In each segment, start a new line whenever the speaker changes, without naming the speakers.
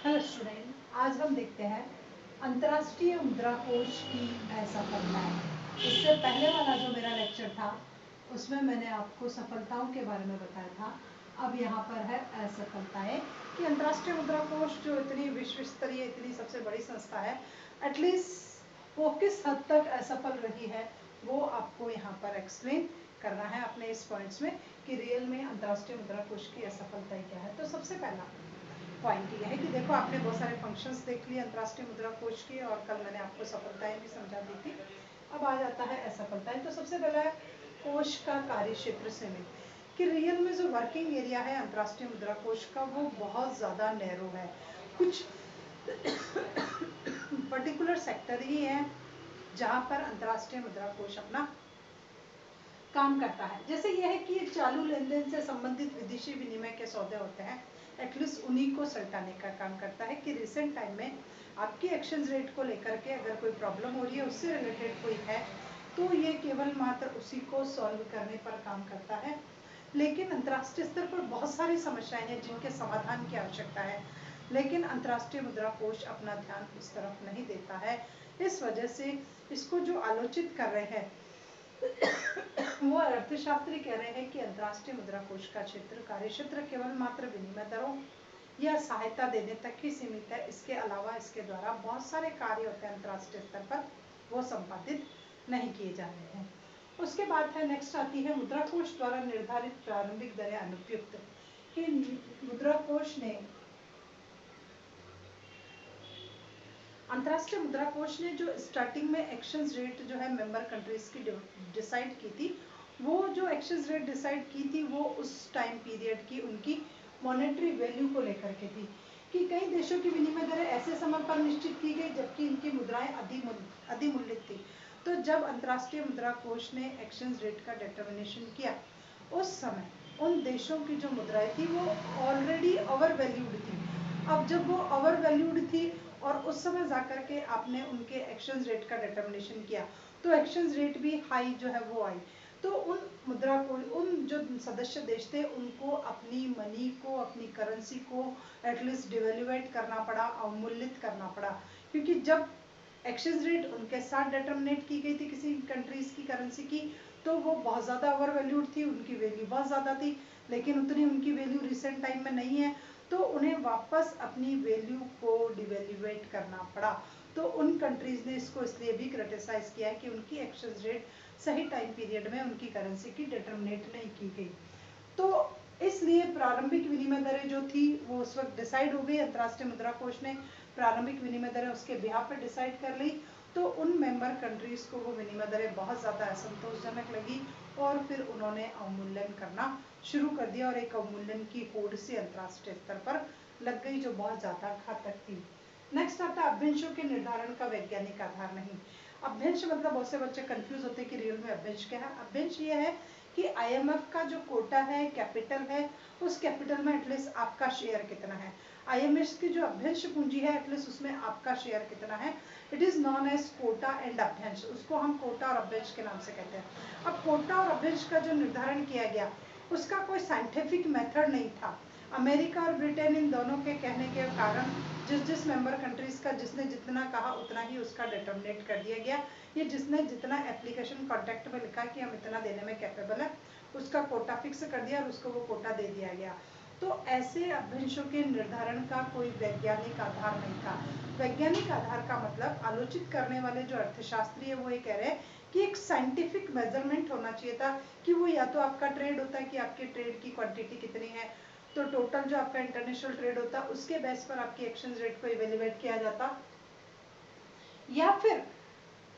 Hello student, आज हम देखते हैं अंतर्राष्ट्रीय मुद्रा कोष की असफलताएं। इससे पहले वाला जो मेरा लेक्चर था उसमें मैंने आपको सफलताओं के बारे में बताया था। अब यहाँ पर है असफलताएं कि अंतर्राष्ट्रीय मुद्रा कोष जो इतनी विश्व स्तरीय इतनी सबसे बड़ी संस्था है, एटलीस्ट वो किस हद तक असफल रही है वो आपको यहाँ पर एक्सप्लेन करना है अपने इस पॉइंट्स में कि रियल में अंतर्राष्ट्रीय मुद्रा कोष की असफलताएं क्या है। तो सबसे पहला पॉइंट ये है कि देखो, आपने बहुत सारे फंक्शंस देख लिए अंतर्राष्ट्रीय मुद्रा कोष के, और कल मैंने आपको सफलताएं भी समझा दी थी। अब आ जाता है असफलताएं। तो सबसे पहला है कोष का कार्य क्षेत्र सीमित, कि रियल में जो वर्किंग एरिया है अंतर्राष्ट्रीय मुद्रा कोष का वो बहुत ज़्यादा नैरो है। कुछ पर्टिकुलर सेक्टर ही है जहाँ पर अंतर्राष्ट्रीय मुद्रा कोष अपना काम करता है। जैसे यह है कि चालू लेन देन से संबंधित विदेशी विनिमय के सौदे होते हैं, एटलीस्ट उन्हीं को सल्टाने का काम करता है। कि रिसेंट टाइम में आपकी एक्सचेंज रेट को लेकर के अगर कोई प्रॉब्लम हो रही है, उससे रिलेटेड कोई है, तो ये केवल मात्र उसी को सॉल्व करने पर काम करता है। लेकिन अंतर्राष्ट्रीय स्तर पर बहुत सारी समस्याएं हैं जिनके समाधान की आवश्यकता है, लेकिन अंतर्राष्ट्रीय मुद्रा कोष अपना ध्यान उस तरफ नहीं देता है। इस वजह से इसको जो आलोचित कर रहे हैं वो अर्थशास्त्री कह रहे हैं कि अंतर्राष्ट्रीय मुद्रा कोष का कार्य क्षेत्र केवल मात्र विनिमय दरों या सहायता देने तक ही सीमित है। इसके अलावा इसके द्वारा बहुत सारे कार्य होते हैं अंतर्राष्ट्रीय स्तर पर, वो संपादित नहीं किए जा रहे हैं। उसके बाद है नेक्स्ट आती है मुद्रा कोष द्वारा निर्धारित प्रारंभिक दरें अनुपयुक्त। कि मुद्रा कोष ने अंतर्राष्ट्रीय मुद्रा कोष ने जो स्टार्टिंग में एक्सचेंज रेट जो है मेंबर कंट्रीज की डिसाइड की थी, वो जो एक्सचेंज रेट डिसाइड की थी वो उस टाइम पीरियड की उनकी मॉनेटरी वैल्यू को लेकर के थी। कि कई देशों की विनिमय दरें ऐसे समय पर निश्चित की गई जबकि इनकी मुद्राएं अधिमूल्यित थी। तो जब अंतर्राष्ट्रीय मुद्रा कोष ने एक्सचेंज रेट का डिटर्मिनेशन किया, उस समय उन देशों की जो मुद्राएं थी वो ऑलरेडी ओवर वैल्यूड थी। अब जब वो ओवर वैल्यूड थी और उस समय जाकर के आपने उनके एक्सचेंज रेट का डिटर्मिनेशन किया, तो एक्सचेंज रेट भी हाई जो है वो आई। तो उन मुद्रा को उन जो सदस्य देश थे उनको अपनी मनी को, अपनी करेंसी को एटलीस्ट डिवेल्युएट करना पड़ा, अवमूल्यित करना पड़ा। क्योंकि जब एक्सचेंज रेट उनके साथ डिटर्मिनेट की गई थी किसी कंट्रीज की करेंसी की, तो वो बहुत ज़्यादा ओवर वैल्यूड थी, उनकी वैल्यू बहुत ज़्यादा थी, लेकिन उतनी उनकी वैल्यू रिसेंट टाइम में नहीं है, तो उन्हें वापस अपनी वैल्यू को डिवेल्युएट करना पड़ा। तो उन कंट्रीज ने इसको इसलिए भी क्रिटिसाइज किया है कि उनकी एक्सचेंज रेट सही टाइम पीरियड में उनकी करेंसी की डिटर्मिनेट नहीं की गई। तो इसलिए प्रारंभिक विनिमय दरें जो थी वो उस वक्त डिसाइड हो गई। अंतर्राष्ट्रीय मुद्रा कोष ने प्रारंभिक विनिमय दरें उसके बिहाफ पर डिसाइड कर ली। तो उन मेंबर कंट्रीज को वो विनिमय दरें बहुत ज़्यादा असंतोषजनक लगी और फिर उन्होंने अवमूल्यन करना शुरू कर दिया, और एक अवमूल्यन की होड़ से अंतर्राष्ट्रीय स्तर पर लग गई जो बहुत ज़्यादा घातक थी। नेक्स्ट आता है अभ्यंशों के निर्धारण का वैज्ञानिक आधार नहीं। अभ्यंश मतलब बहुत से बच्चे कंफ्यूज होते हैं कि रियल में अभ्यंश क्या है। अभ्यंश ये है कि आईएमएफ का जो कोटा है, कैपिटल है, उस कैपिटल में एटलीस्ट आपका शेयर कितना है। आईएमएफ की जो अभ्यंश पूंजी है एटलीस्ट उसमें आपका शेयर कितना है। It is known as quota and अभ्यंश, उसको हम कोटा और अभ्यंश के नाम से कहते हैं। अब कोटा और अभ्यंश का जो निर्धारण किया गया उसका कोई साइंटिफिक मेथड नहीं था। अमेरिका और ब्रिटेन इन दोनों के कहने के कारण जिस मेंबर कंट्रीज का जिसने जितना कहा उतना ही उसका डिटर्मिनेट कर दिया गया। ये जिसने जितना एप्लीकेशन कॉन्ट्रैक्ट में लिखा कि हम इतना देने में कैपेबल है, उसका कोटा फिक्स कर दिया और उसको वो कोटा दे दिया गया। तो ऐसे अभ्यंशों के निर्धारण का कोई वैज्ञानिक आधार नहीं था। वैज्ञानिक आधार का मतलब आलोचित करने वाले जो अर्थशास्त्री है वो ये कह रहे हैं कि एक साइंटिफिक मेजरमेंट होना चाहिए था, कि वो या तो आपका ट्रेड होता है कि आपके ट्रेड की क्वांटिटी कितनी है, तो टोटल जो आपका इंटरनेशनल ट्रेड होता उसके बेस पर आपकी एक्सचेंज रेट को इवेल्युएट किया जाता, या फिर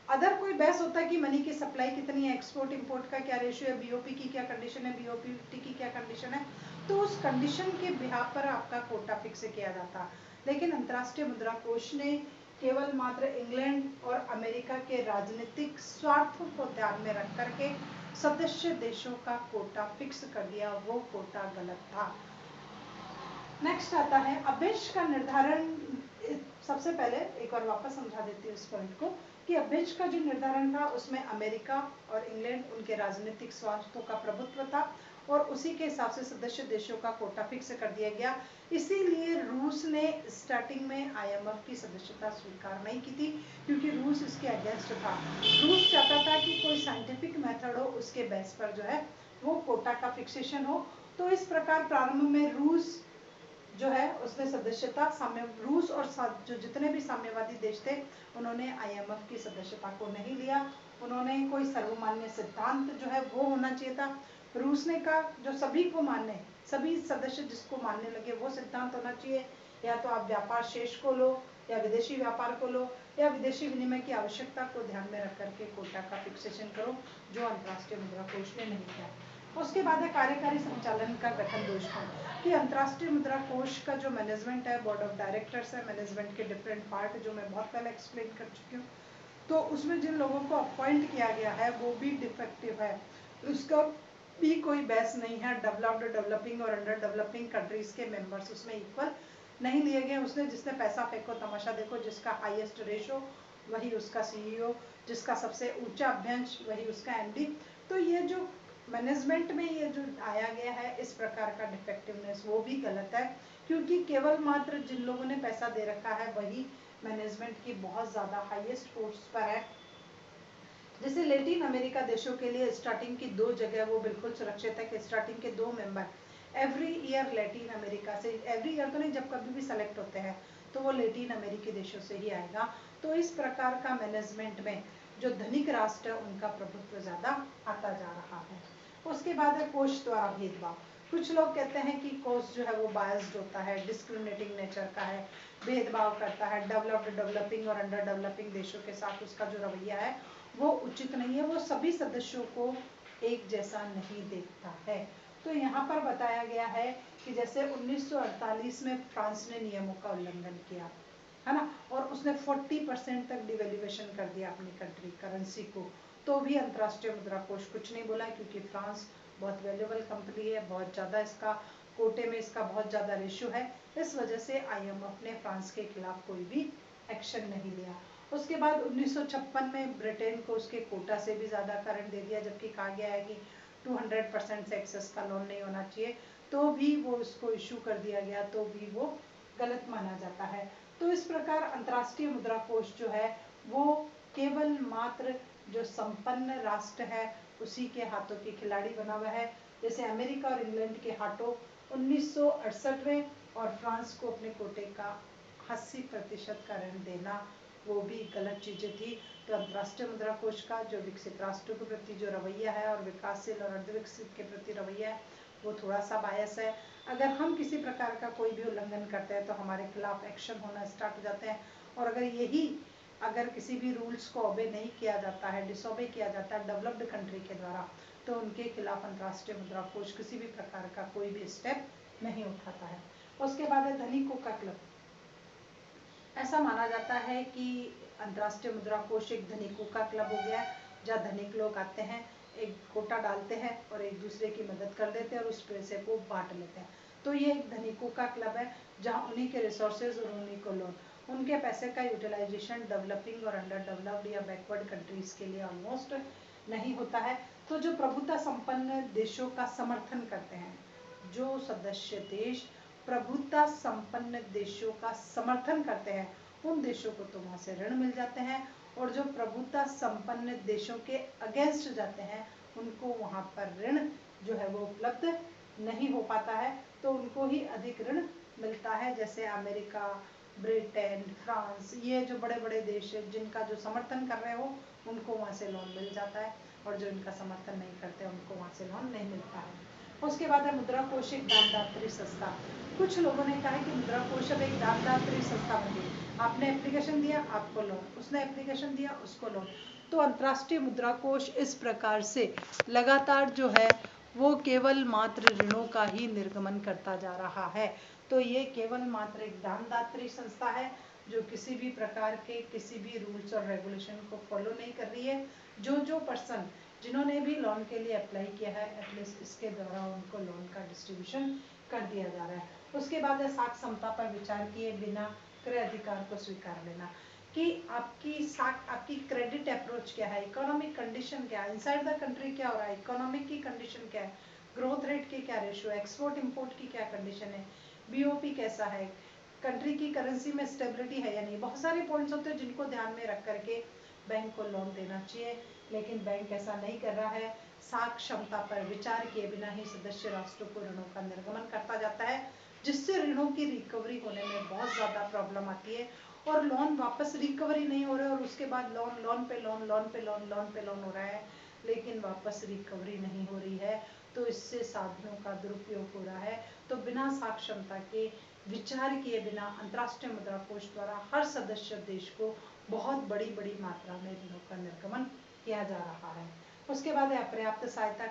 अदर कोई बेस होता है कि मनी की सप्लाई कितनी है, एक्सपोर्ट इंपोर्ट का क्या रेशियो है, बीओपी की क्या कंडीशन है, बीओपीटी की क्या कंडीशन है, तो उस कंडीशन के बिहाफ पर आपका कोटा फिक्स किया जाता। लेकिन अंतर्राष्ट्रीय मुद्रा कोष ने केवल मात्र इंग्लैंड और अमेरिका के राजनीतिक स्वार्थों को ध्यान में रख करके सदस्य देशों का कोटा फिक्स कर दिया, वो कोटा गलत था। नेक्स्ट आता है अभ्यंश का निर्धारण। सबसे पहले एक बार वापस समझा देती हूँ इस पॉइंट को, कि अभ्यंश का जो निर्धारण था उसमें अमेरिका और इंग्लैंड उनके राजनीतिक स्वार्थों का प्रभुत्व था, और उसी के हिसाब से सदस्य देशों का कोटा फिक्स कर दिया गया। इसीलिए रूस ने स्टार्टिंग में IMF की सदस्यता स्वीकार नहीं की थी, क्योंकि रूस इसके अगेंस्ट था। रूस चाहता था कि कोई साइंटिफिक मेथड हो, उसके बेस पर जो है वो कोटा का फिक्सेशन हो। तो इस प्रकार प्रारंभ में रूस जो है उसने सदस्यता रूस और जो जितने भी साम्यवादी देश थे उन्होंने IMF की सदस्यता को नहीं लिया। उन्होंने कोई सर्वमान्य सिद्धांत जो है वो होना चाहिए था। रूस ने कहा जो सभी को मानने, सभी सदस्य जिसको मानने लगे वो सिद्धांत होना चाहिए, या तो आप व्यापार शेष को लो, या विदेशी व्यापार को लो, या विदेशी विनिमय की आवश्यकता को ध्यान में रख करके कोटा का फिक्सेशन करो, जो अंतर्राष्ट्रीय मुद्रा कोष ने नहीं किया। उसके बाद है कार्यकारी संचालन का गठन दोषपूर्ण, कि अंतर्राष्ट्रीय मुद्रा कोष का जो मैनेजमेंट है, बोर्ड ऑफ डायरेक्टर्स है, मैनेजमेंट के डिफरेंट पार्ट जो मैं बहुत पहले एक्सप्लेन कर चुकी हूँ, तो उसमें जिन लोगों को अपॉइंट किया गया है वो भी डिफेक्टिव है, उसका भी कोई बेस नहीं है। डेवलप्ड, डेवलपिंग और अंडर डेवलपिंग कंट्रीज के मेंबर्स उसमें इक्वल नहीं लिए गए। उसने जिसने पैसा फेंको तमाशा देखो, जिसका हाईएस्ट रेशो वही उसका CEO, जिसका सबसे ऊंचा अभ्यंश वही उसका MD। तो ये जो मैनेजमेंट में ये जो आया गया है इस प्रकार का डिफेक्टिवनेस, वो भी गलत है, क्योंकि केवल मात्र जिन लोगों ने पैसा दे रखा है वही मैनेजमेंट की बहुत ज़्यादा हाईएस्ट पोस्ट पर है। जैसे लैटिन अमेरिका देशों के लिए स्टार्टिंग की 2 जगह वो बिल्कुल सुरक्षित है कि स्टार्टिंग के 2 member every year Latin America से, एवरी ईयर तो नहीं, जब कभी भी सेलेक्ट होते हैं तो वो लैटिन अमेरिकी देशों से ही आएगा। तो इस प्रकार का मैनेजमेंट में जो धनिक राष्ट्र है उनका प्रभुत्व ज़्यादा आता जा रहा है। उसके बाद है कोष द्वारा भेदभाव। कुछ लोग कहते हैं कि कोष जो है वो बायस्ड होता है, डिस्क्रिमिनेटिंग नेचर का है, भेदभाव करता है, डेवलप्ड, डेवलपिंग और अंडर डेवलपिंग देशों के साथ उसका जो रवैया है वो उचित नहीं है, वो सभी सदस्यों को एक जैसा नहीं देखता है। तो यहाँ पर बताया गया है कि जैसे 1948 में फ्रांस ने नियमों का उल्लंघन किया है ना, और उसने 40% तक डिवेल्युएशन कर दिया अपनी कंट्री करेंसी को, तो भी अंतर्राष्ट्रीय मुद्रा कोष कुछ नहीं बोला, क्योंकि फ्रांस बहुत वैल्यूएबल कंपनी है, बहुत ज़्यादा इसका कोटे में इसका बहुत ज़्यादा रेशियो है। इस वजह से IMF ने फ्रांस के खिलाफ कोई भी एक्शन नहीं लिया। उसके बाद 1956 में ब्रिटेन को उसके कोटा से भी ज़्यादा करंट दे दिया, जबकि कहा गया है कि 200% से एक्सेस का लोन नहीं होना चाहिए, तो भी वो उसको इशू कर दिया गया, तो भी वो गलत माना जाता है। तो इस प्रकार अंतर्राष्ट्रीय मुद्रा कोष जो है वो केवल मात्र जो संपन्न राष्ट्र है उसी के हाथों की खिलाड़ी बना हुआ है। जैसे अमेरिका और इंग्लैंड के हाथों 1968 में और फ्रांस को अपने कोटे का 80% का ऋण देना, वो भी गलत चीज़ें थी। तो अंतर्राष्ट्रीय मुद्रा कोष का जो विकसित राष्ट्रों के प्रति जो रवैया है और विकासशील और अर्धविकसित के प्रति रवैया है वो थोड़ा सा बायस है। अगर हम किसी प्रकार का कोई भी उल्लंघन करते हैं तो हमारे खिलाफ एक्शन होना स्टार्ट हो जाते हैं, और अगर किसी भी रूल्स को ओबे नहीं किया जाता है, डिसओबे किया जाता है डेवलप्ड कंट्री के द्वारा, तो उनके खिलाफ अंतर्राष्ट्रीय मुद्रा कोष किसी भी प्रकार का कोई भी स्टेप नहीं उठाता है। उसके बाद है धनिकों का क्लब। ऐसा माना जाता है कि अंतर्राष्ट्रीय मुद्रा कोष एक धनिकों का क्लब हो गया, जहाँ धनिक लोग आते हैं, एक कोटा डालते हैं और एक दूसरे की मदद कर देते हैं और उस पैसे को बांट लेते हैं। तो ये एक धनिकों का क्लब है, जहाँ उन्हीं के रिसोर्सेज और उन्हीं को लोन, उनके पैसे का यूटिलाइजेशन डेवलपिंग और अंडर डेवलप्ड या बैकवर्ड कंट्रीज के लिए ऑलमोस्ट नहीं होता है। तो जो प्रभुता संपन्न देशों का समर्थन करते हैं, जो सदस्य देश प्रभुता संपन्न देशों का समर्थन करते हैं, उन देशों को तो वहाँ से ऋण मिल जाते हैं, और जो प्रभुता संपन्न देशों के अगेंस्ट जाते हैं उनको वहाँ पर ऋण जो है वो उपलब्ध नहीं हो पाता है, तो उनको ही अधिक ऋण मिलता है। जैसे अमेरिका, ब्रिटेन, फ्रांस, ये जो बड़े बड़े देश हैं जिनका जो समर्थन कर रहे हो उनको वहाँ से लोन मिल जाता है, और जो इनका समर्थन नहीं करते उनको वहाँ से लोन नहीं मिलता है। उसके बाद है मुद्रा कोष एक दानदात्री संस्था। कुछ लोगों ने कहा है कि मुद्रा कोष अब एक दानदात्री संस्था बन गई, आपने एप्लीकेशन दिया आपको लोन, उसने एप्लीकेशन दिया उसको लोन। तो अंतर्राष्ट्रीय मुद्रा कोष इस प्रकार से लगातार जो है वो केवल मात्र ऋणों का ही निर्गमन करता जा रहा है। तो ये केवल मात्र एक दानदात्री संस्था है जो किसी भी प्रकार के किसी भी रूल्स और रेगुलेशन को फॉलो नहीं कर रही है। जो पर्सन जिन्होंने भी लोन के लिए अप्लाई किया है एटलीस्ट इसके द्वारा उनको लोन का डिस्ट्रीब्यूशन कर दिया जा रहा है। उसके बाद है साख समता पर विचार किए बिना क्रय अधिकार को स्वीकार लेना, कि आपकी क्रेडिट अप्रोच क्या है, इकोनॉमिक कंडीशन क्या है, इनसाइड द कंट्री क्या हो रहा है, इकोनॉमिक की कंडीशन क्या है, ग्रोथ रेट के क्या रेशियो, एक्सपोर्ट इंपोर्ट की क्या कंडीशन है, बीओपी कैसा है, कंट्री की करेंसी में स्टेबिलिटी है या नहीं। बहुत सारे पॉइंट्स होते हैं जिनको ध्यान में रख करके बैंक को लोन देना चाहिए, लेकिन बैंक ऐसा नहीं कर रहा है। साख क्षमता पर विचार किए बिना ही सदस्य राष्ट्रों को ऋणों का निर्गमन करता जाता है, जिससे ऋणों की रिकवरी होने में बहुत ज़्यादा प्रॉब्लम आती है और लोन वापस रिकवरी नहीं हो रहा है, और उसके बाद लोन लोन पे लोन लोन पे लोन लोन पे लोन हो रहा है, लेकिन वापस रिकवरी नहीं हो रही है। तो इससे साधनों का दुरुपयोग हो रहा है। तो बिना साख क्षमता के विचार किए बिना अंतर्राष्ट्रीय मुद्रा कोष द्वारा हर सदस्य देश को बहुत बड़ी बड़ी मात्रा में ऋणों का निर्गमन किया जा रहा है। उसके बाद है अपर्याप्त सहायता।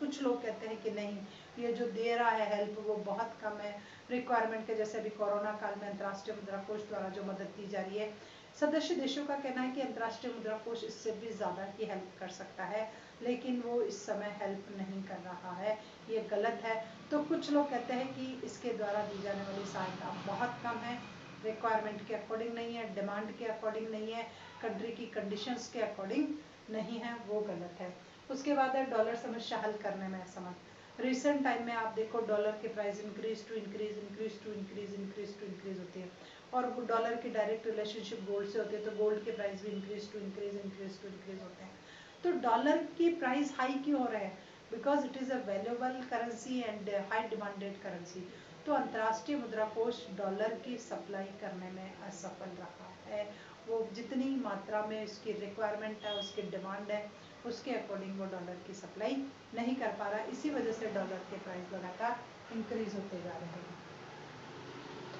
कुछ लोग कहते हैं कि नहीं, ये जो दे रहा है हेल्प वो बहुत कम है रिक्वायरमेंट के, जैसे अभी कोरोना काल में अंतर्राष्ट्रीय मुद्रा कोष द्वारा जो मदद दी जा रही है। सदस्य देशों का कहना है कि अंतर्राष्ट्रीय मुद्रा कोष इससे भी ज़्यादा की हेल्प कर सकता है, लेकिन वो इस समय हेल्प नहीं कर रहा है, ये गलत है। तो कुछ लोग कहते हैं कि इसके द्वारा दी जाने वाली सहायता बहुत कम है, रिक्वायरमेंट के अकॉर्डिंग नहीं है, डिमांड के अकॉर्डिंग नहीं है, कंट्री की कंडीशंस के अकॉर्डिंग नहीं है, वो गलत है। उसके बाद है डॉलर समस्या हल करने में असमर्थ। रिसेंट टाइम में आप देखो डॉलर की price increase to increase increase to increase increase to increase होती है, और डॉलर की डायरेक्ट रिलेशनशिप गोल्ड से होती है, तो गोल्ड के प्राइस भी increase to increase increase to increase होते हैं। तो डॉलर की प्राइस हाई क्यों हो रहा है? Because it is a valuable currency and high demanded currency. तो अंतर्राष्ट्रीय मुद्रा कोष डॉलर की सप्लाई करने में असफल रहा है। वो जितनी मात्रा में उसकी रिक्वायरमेंट है, उसकी डिमांड है, उसके अकॉर्डिंग वो डॉलर की सप्लाई नहीं कर पा रहा। इसी वजह से डॉलर के प्राइस लगातार इंक्रीज होते जा रहे हैं।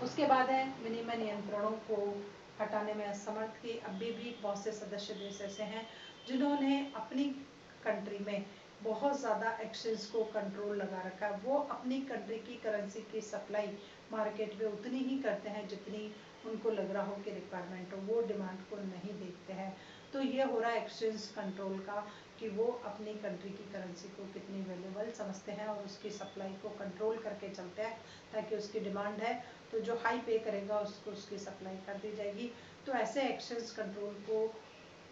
उसके बाद है विनिमय नियंत्रणों को हटाने में असमर्थ की। अभी भी बहुत से सदस्य देश ऐसे हैं जिन्होंने अपनी कंट्री में बहुत ज़्यादा एक्सचेंज को कंट्रोल लगा रखा है। वो अपनी कंट्री की करेंसी की सप्लाई मार्केट में उतनी ही करते हैं जितनी उनको लग रहा हो कि रिक्वायरमेंट हो, वो डिमांड को नहीं देखते हैं। तो ये हो रहा है एक्सचेंज कंट्रोल का, कि वो अपनी कंट्री की करेंसी को कितनी वैल्यूएबल समझते हैं और उसकी सप्लाई को कंट्रोल करके चलते हैं, ताकि उसकी डिमांड है तो जो हाई पे करेगा उसको उसकी सप्लाई कर दी जाएगी। तो ऐसे एक्सचेंज कंट्रोल को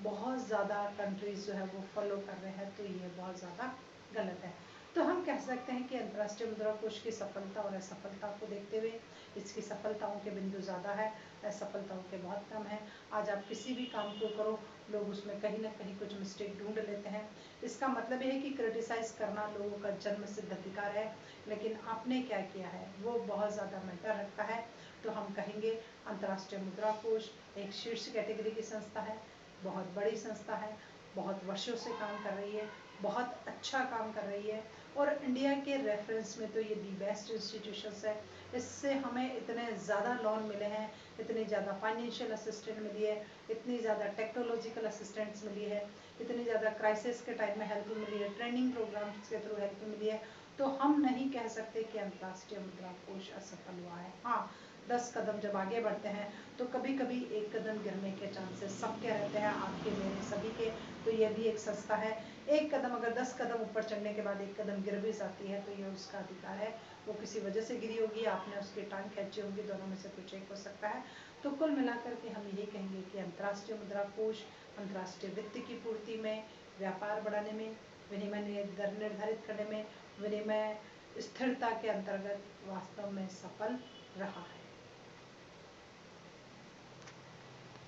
बहुत ज़्यादा कंट्रीज जो है वो फॉलो कर रहे हैं, तो ये बहुत ज़्यादा गलत है। तो हम कह सकते हैं कि अंतर्राष्ट्रीय मुद्रा कोष की सफलता और असफलता को देखते हुए इसकी सफलताओं के बिंदु ज़्यादा है, असफलताओं के बहुत कम है। आज आप किसी भी काम को करो, लोग उसमें कहीं ना कहीं कुछ मिस्टेक ढूंढ लेते हैं। इसका मतलब ये है कि क्रिटिसाइज करना लोगों का जन्म सिद्ध अधिकार है, लेकिन आपने क्या किया है वो बहुत ज़्यादा मैटर रखता है। तो हम कहेंगे अंतर्राष्ट्रीय मुद्रा कोष एक शीर्ष कैटेगरी की संस्था है, बहुत बड़ी संस्था है, बहुत वर्षों से काम कर रही है, बहुत अच्छा काम कर रही है, और इंडिया के रेफरेंस में तो ये दी बेस्ट इंस्टीट्यूशंस है। इससे हमें इतने ज़्यादा लोन मिले हैं, इतनी ज़्यादा फाइनेंशियल असिस्टेंट मिली है, इतनी ज़्यादा टेक्नोलॉजिकल असिस्टेंट्स मिली है, इतनी ज़्यादा क्राइसिस के टाइम में हेल्प मिली है, ट्रेनिंग प्रोग्राम्स के थ्रू हेल्प मिली है। तो हम नहीं कह सकते कि अंतर्राष्ट्रीय मुद्रा कोष असफल हुआ है। हाँ, 10 कदम जब आगे बढ़ते हैं तो कभी कभी एक कदम गिरने के चांसेस सबके रहते हैं, आपके मेरे सभी के। तो ये भी एक संस्था है, एक कदम अगर 10 कदम ऊपर चढ़ने के बाद एक कदम गिर भी जाती है तो ये उसका अधिकार है, वो किसी वजह से गिरी होगी, आपने उसकी टांग खींची होगी, दोनों में से कुछ एक हो सकता है। तो कुल मिलाकर के हम यही कहेंगे कि अंतर्राष्ट्रीय मुद्रा कोष अंतर्राष्ट्रीय वित्त की पूर्ति में, व्यापार बढ़ाने में, विनिमय दर निर्धारित करने में, विनिमय स्थिरता के अंतर्गत वास्तव में सफल रहा है।